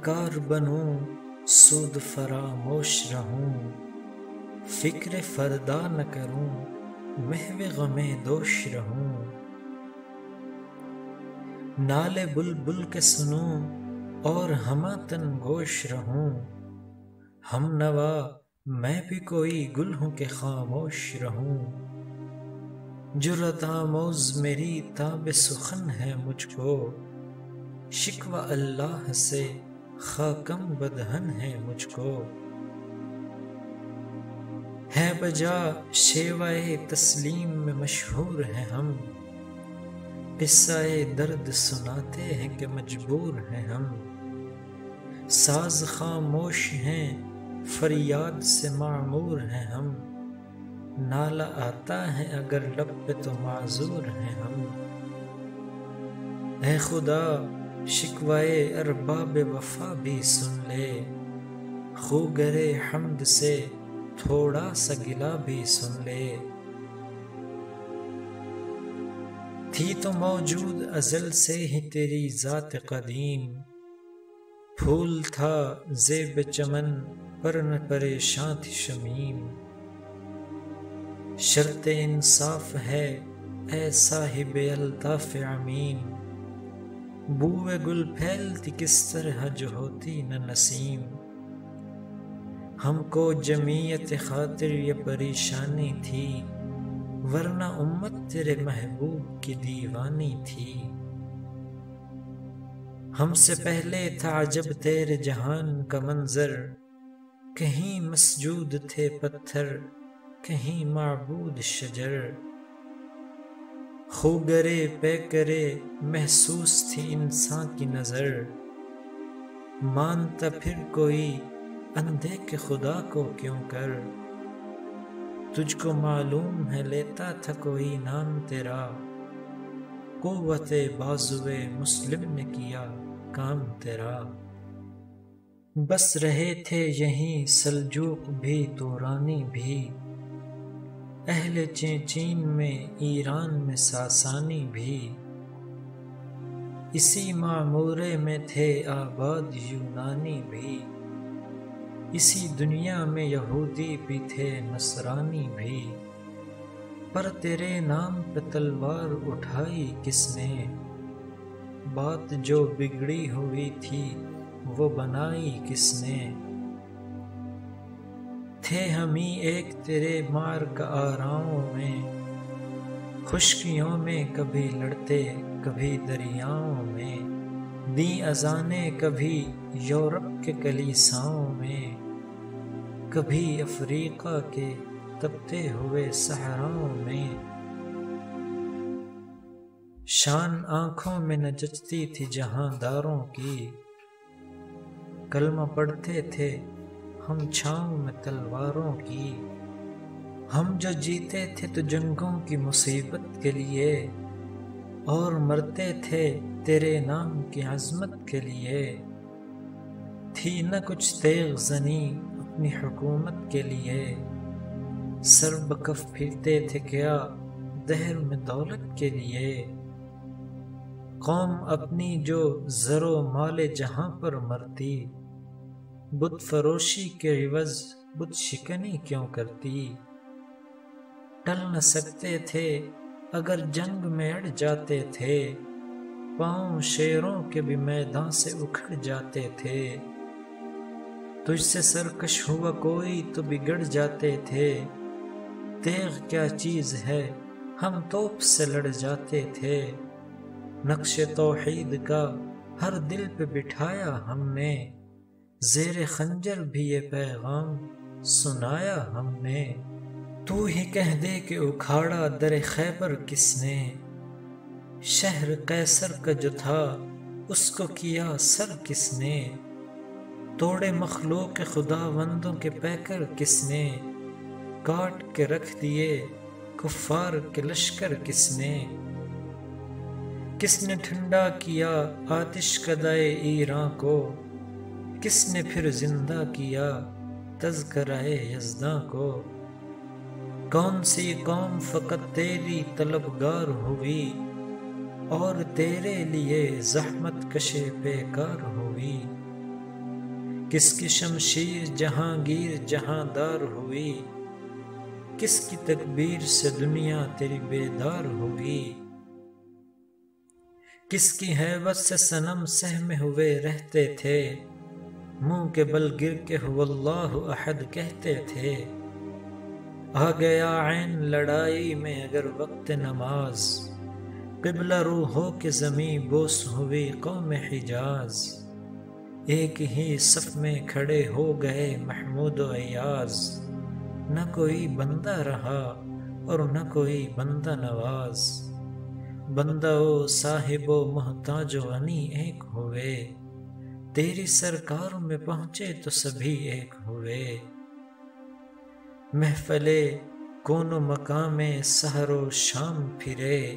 کار بنوں سود فراموش رہوں، فکر فردا نہ کروں محو غم دوش رہوں، نالے بلبل کے سنوں اور ہمہ تن گوش رہوں، ہم نوا میں بھی کوئی گل ہوں کہ خاموش رہوں، جرأت آموز میری تاب سخن ہے مجھ کو، شکوہ اللہ سے خاکم بدہن ہے مجھ کو، ہے بجا شیوائے تسلیم میں مشہور ہیں ہم، قصہ درد سناتے ہیں کہ مجبور ہیں ہم، ساز خاموش ہیں فریاد سے معمور ہیں ہم، نالہ آتا ہے اگر لب پہ تو معذور ہیں ہم، اے خدا شکوائے ارباب وفا بھی سن لے، خو گرے حمد سے تھوڑا سا گلہ بھی سن لے، تھی تو موجود ازل سے ہی تیری ذات قدیم، پھول تھا زیب چمن پر نہ پریشاں تھی شمیم، شرط انصاف ہے اے صاحب الطاف عمیم، بوئے گل پھیلتی کس طرح جو ہوتی نہ نسیم، ہم کو جمعیت خاطر یہ پریشانی تھی، ورنہ امت تیرے محبوب کی دیوانی تھی، ہم سے پہلے تھا عجب تیرے جہان کا منظر، کہیں مسجود تھے پتھر کہیں معبود شجر، خو گرے پے کرے محسوس تھی انسان کی نظر، مانتا پھر کوئی اندھے کے خدا کو کیوں کر، تجھ کو معلوم ہے لیتا تھا کوئی نام تیرا، قوت بازوئے مسلم نے کیا کام تیرا، بس رہے تھے یہیں سلجوق بھی تورانی بھی، اہل چین میں ایران میں ساسانی بھی، اسی معمورے میں تھے آباد یونانی بھی، اسی دنیا میں یہودی بھی تھے نصرانی بھی، پر تیرے نام پہ تلوار اٹھائی کس نے، بات جو بگڑی ہوئی تھی وہ بنائی کس نے، تھے ہم ہی ایک تیرے معرکہ آراؤں میں، خشکیوں میں کبھی لڑتے کبھی دریاؤں میں، دیں اذانیں کبھی یورپ کے کلیساؤں میں، کبھی افریقہ کے تپتے ہوئے صحراؤں میں، شان آنکھوں میں نہ جچتی تھی جہاں داروں کی، کلمہ پڑھتے تھے ہم چھاؤں میں تلواروں کی، ہم جو جیتے تھے تو جنگوں کی مصیبت کے لیے، اور مرتے تھے تیرے نام کی عظمت کے لیے، تھی نہ کچھ تیغ زنی اپنی حکومت کے لیے، سر بکف پھرتے تھے کیا دہر میں دولت کے لیے، قوم اپنی جو زر و مال جہاں پر مرتی، بت فروشی کے عوض بت شکنی کیوں کرتی، ٹل نہ سکتے تھے اگر جنگ میں اڑ جاتے تھے، پاؤں شیروں کے بھی میدان سے اکھڑ جاتے تھے، تجھ سے سرکش ہوا کوئی تو بگڑ جاتے تھے، تیغ کیا چیز ہے ہم توپ سے لڑ جاتے تھے، نقش توحید کا ہر دل پہ بٹھایا ہم نے، زیر خنجر بھی یہ پیغام سنایا ہم نے، تو ہی کہہ دے کہ اکھاڑا در خیبر کس نے، شہر قیصر کا جو تھا اس کو کیا سر کس نے، توڑے مخلوق خداوندوں کے پیکر کس نے، کاٹ کے رکھ دیے کفار کے لشکر کس نے، کس نے ٹھنڈا کیا آتش کدائے ایراں کو، کس نے پھر زندہ کیا تذکرہ یزداں کو، کون سی قوم فقط تیری طلبگار ہوئی، اور تیرے لیے زحمت کشے بیکار ہوئی، کس کی شمشیر جہانگیر جہاندار ہوئی، کس کی تکبیر سے دنیا تیری بیدار ہوگی، کس کی ہیبت سے صنم سہمے ہوئے رہتے تھے، منہ کے بل گر کے هو اللہ احد کہتے تھے۔ آ گیا عین لڑائی میں اگر وقت نماز، قبلہ رو ہو کے زمیں بوس ہوئی قوم حجاز، ایک ہی صف میں کھڑے ہو گئے محمود و ایاز، نہ کوئی بندہ رہا اور نہ کوئی بندہ نواز، بندہ و صاحب و محتاج و غنی ایک ہوئے، تیری سرکار میں پہنچے تو سبھی ایک ہوئے۔ محفل کون و مقام سحر و شام پھرے،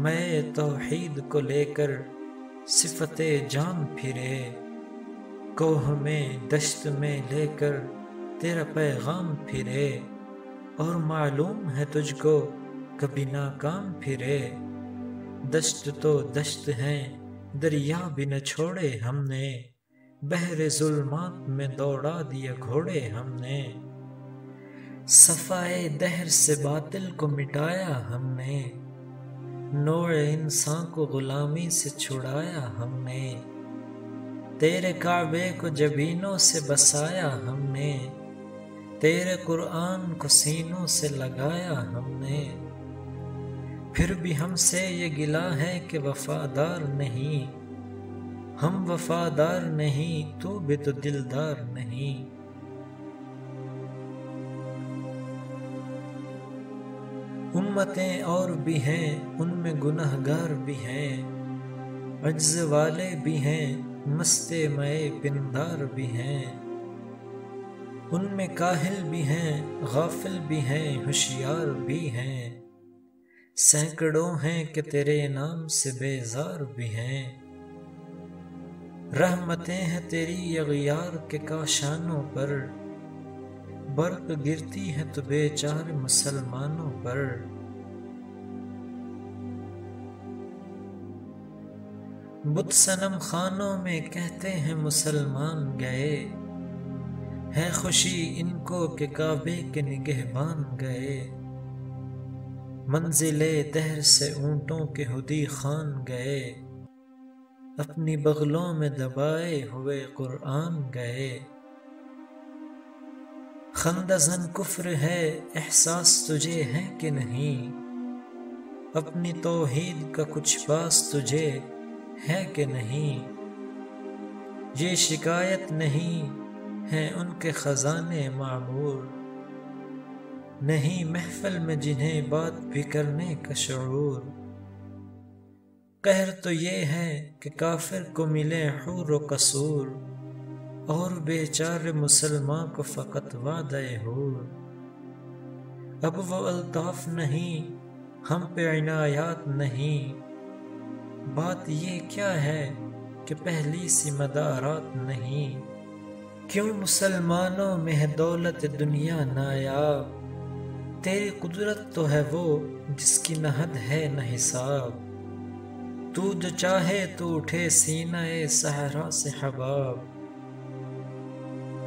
میں توحید کو لے کر صفت جام پھرے، کوہ میں دشت میں لے کر تیرا پیغام پھرے، اور معلوم ہے تجھ کو کبھی ناکام پھرے۔ دشت تو دشت ہیں دریا بھی نہ چھوڑے ہم نے، بحر ظلمات میں دوڑا دیا گھوڑے ہم نے، صفائے دہر سے باطل کو مٹایا ہم نے، نوع انسان کو غلامی سے چھڑایا ہم نے، تیرے کعبے کو جبینوں سے بسایا ہم نے، تیرے قرآن کو سینوں سے لگایا ہم نے، پھر بھی ہم سے یہ گلہ ہے کہ وفادار نہیں، ہم وفادار نہیں تو بھی تو دلدار نہیں۔ امتیں اور بھی ہیں ان میں گنہگار بھی ہیں، عجز والے بھی ہیں مست مئے پندار بھی ہیں، ان میں کاہل بھی ہیں غافل بھی ہیں ہوشیار بھی ہیں، سینکڑوں ہیں کہ تیرے نام سے بیزار بھی ہیں، رحمتیں ہیں تیری اغیار کے کاشانوں پر، برق گرتی ہے تو بے چار مسلمانوں پر۔ بت صنم خانوں میں کہتے ہیں مسلمان گئے، ہے خوشی ان کو کہ کعبے کے نگہبان گئے، منزل دہر سے اونٹوں کے ہدی خوان گئے، اپنی بغلوں میں دبائے ہوئے قرآن گئے، خندزن کفر ہے احساس تجھے ہے کہ نہیں، اپنی توحید کا کچھ پاس تجھے ہے کہ نہیں، یہ شکایت نہیں ہے ان کے خزانے معمور، نہیں محفل میں جنہیں بات بھی کرنے کا شعور، قہر تو یہ ہے کہ کافر کو ملے حور و قصور، اور بیچارے مسلمان کو فقط وعدہ حور، اب وہ الطاف نہیں ہم پہ عنایات نہیں، بات یہ کیا ہے کہ پہلی سی مدارات نہیں، کیوں مسلمانوں میں ہے دولت دنیا نایاب، تیری قدرت تو ہے وہ جس کی نہ حد ہے نہ حساب، تو جو چاہے تو اٹھے سینہ صحرا سے حباب،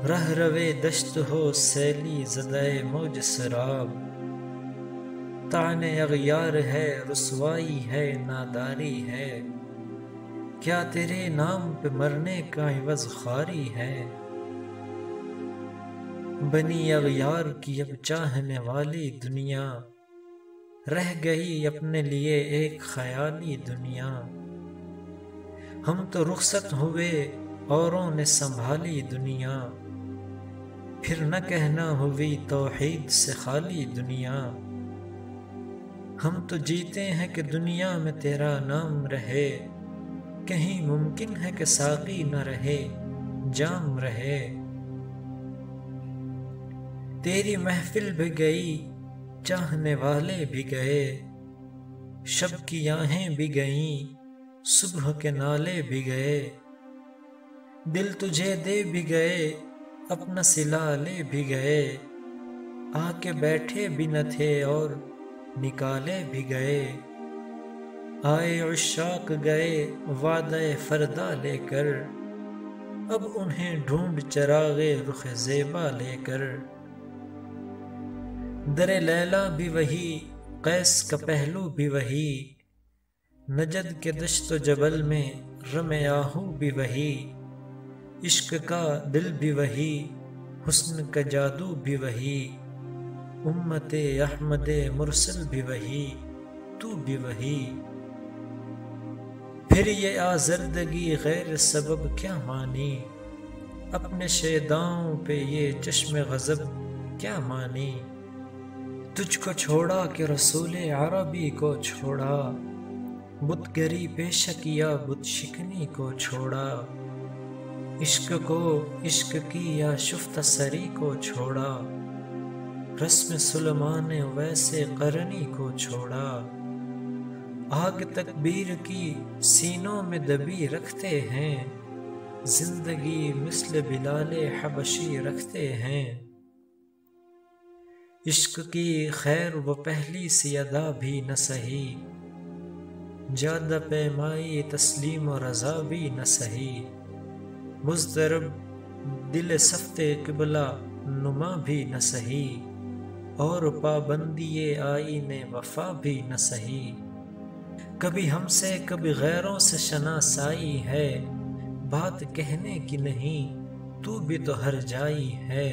رہ روے دشت ہو سیلی زدہ موج سراب، طعن اغیار ہے رسوائی ہے ناداری ہے، کیا تیرے نام پہ مرنے کا عوض خواری ہے، بنی اغیار کی اب چاہنے والی دنیا، رہ گئی اپنے لیے ایک خیالی دنیا، ہم تو رخصت ہوئے اوروں نے سنبھالی دنیا، پھر نہ کہنا ہوئی توحید سے خالی دنیا، ہم تو جیتے ہیں کہ دنیا میں تیرا نام رہے، کہیں ممکن ہے کہ ساقی نہ رہے جام رہے، تیری محفل بھی گئی چاہنے والے بھی گئے، شب کی آہیں بھی گئیں صبح کے نالے بھی گئے، دل تجھے دے بھی گئے اپنا صلہ لے بھی گئے، آ کے بیٹھے بھی نہ تھے اور نکالے بھی گئے، آئے عشاق گئے وعدہ فردا لے کر، اب انہیں ڈھونڈ چراغے رخ زیبا لے کر۔ در لیلا بھی وہی، قیس کا پہلو بھی وہی، نجد کے دشت و جبل میں رم آہو بھی وہی، عشق کا دل بھی وہی، حسن کا جادو بھی وہی، امت احمد مرسل بھی وہی، تو بھی وہی۔ پھر یہ آزردگی غیر سبب کیا مانی، اپنے شیداؤں پہ یہ چشم غضب کیا مانی، تجھ کو چھوڑا کہ رسول عربی کو چھوڑا، بت گری پیشہ کیا بت شکنی کو چھوڑا، عشق کو عشق کی یا شفت سری کو چھوڑا، رسم سلمان ویسے قرنی کو چھوڑا، آگ تکبیر کی سینوں میں دبی رکھتے ہیں، زندگی مثل بلال حبشی رکھتے ہیں، عشق کی خیر وہ پہلی سی ادا بھی نہ سہی، جادہ پیمائی تسلیم و رضا بھی نہ سہی، مضطرب دل سفت قبلہ نما بھی نہ سہی، اور پابندی آئین وفا بھی نہ سہی، کبھی ہم سے کبھی غیروں سے شناسائی ہے، بات کہنے کی نہیں تو بھی تو ہر جائی ہے،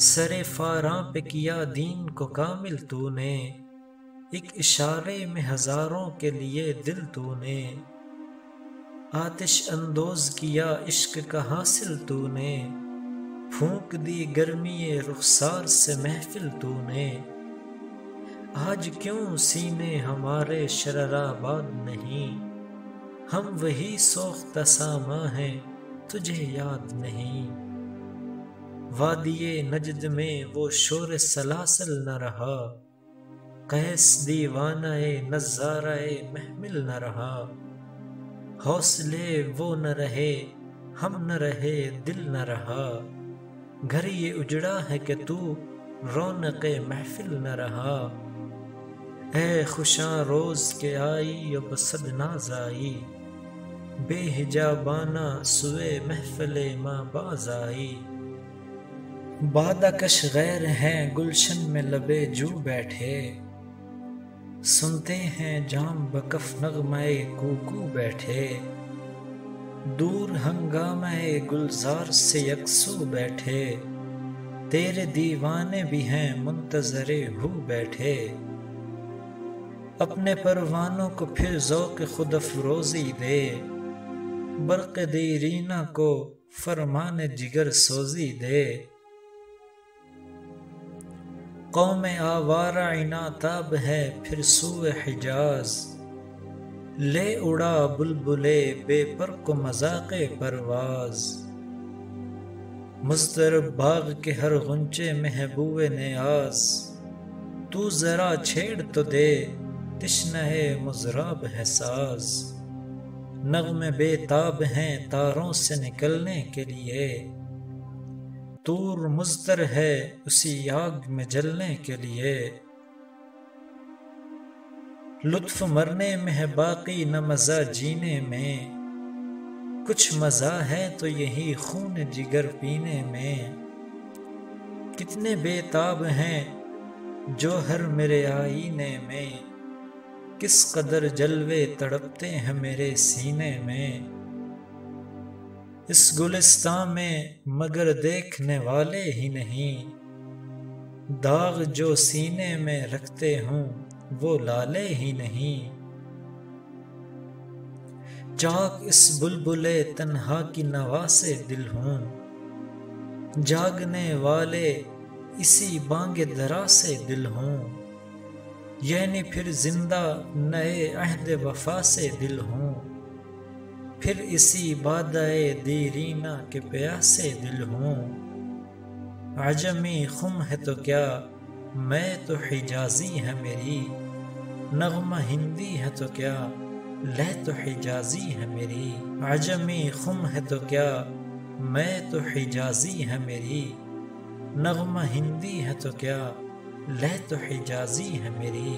سر فاراں پہ کیا دین کو کامل تو نے، ایک اشارے میں ہزاروں کے لیے دل تو نے، آتش اندوز کیا عشق کا حاصل تو نے، پھونک دی گرمی رخسار سے محفل تو نے، آج کیوں سینے ہمارے شررآباد نہیں، ہم وہی سوختہ ساماں ہیں تجھے یاد نہیں، وادی نجد میں وہ شور سلاسل نہ رہا، قیس دیوانہ نظارہ محمل نہ رہا، حوصلے وہ نہ رہے ہم نہ رہے دل نہ رہا، گھر یہ اجڑا ہے کہ تو رونق محفل نہ رہا، اے خوشاں روز کے آئی اب صد ناز آئی، بے حجابانہ سوئے محفل ماں باز آئی، بادہ کش غیر ہیں گلشن میں لبے جو بیٹھے، سنتے ہیں جام بکف نغمہ کوکو بیٹھے، دور ہنگامہ گلزار سے یکسو بیٹھے، تیرے دیوانے بھی ہیں منتظر ہو بیٹھے، اپنے پروانوں کو پھر ذوق خود افروزی دے، برق دیرینہ کو فرمان جگر سوزی دے، قوم آوارہ عناتاب ہے پھر سوئے حجاز، لے اڑا بلبلے بے پر کو مذاق پرواز، مضطرب باغ کے ہر غنچے محبوب نیاز، تو ذرا چھیڑ تو دے تشنہ مضراب ہے ساز، نغمے بے تاب ہیں تاروں سے نکلنے کے لیے، طور مضطر ہے اسی آگ میں جلنے کے لیے، لطف مرنے میں ہے باقی نہ مزہ جینے میں، کچھ مزہ ہے تو یہی خون جگر پینے میں، کتنے بے تاب ہیں جوہر میرے آئینے میں، کس قدر جلوے تڑپتے ہیں میرے سینے میں، اس گلستان میں مگر دیکھنے والے ہی نہیں، داغ جو سینے میں رکھتے ہوں وہ لالے ہی نہیں، چاک اس بلبل تنہا کی نوا سے دل ہوں، جاگنے والے اسی بانگ درا سے دل ہوں، یعنی پھر زندہ نئے عہد وفا سے دل ہوں، پھر اسی بادہ دیرینہ کے پیاسے دل ہوں، عجمی خم ہے تو کیا میں تو حجازی ہے میری، نغمہ ہندی ہے تو کیا لے تو حجازی ہے میری، عجمی خم ہے تو کیا میں تو حجازی ہے میری، نغمہ ہندی ہے تو کیا لے تو حجازی ہے میری۔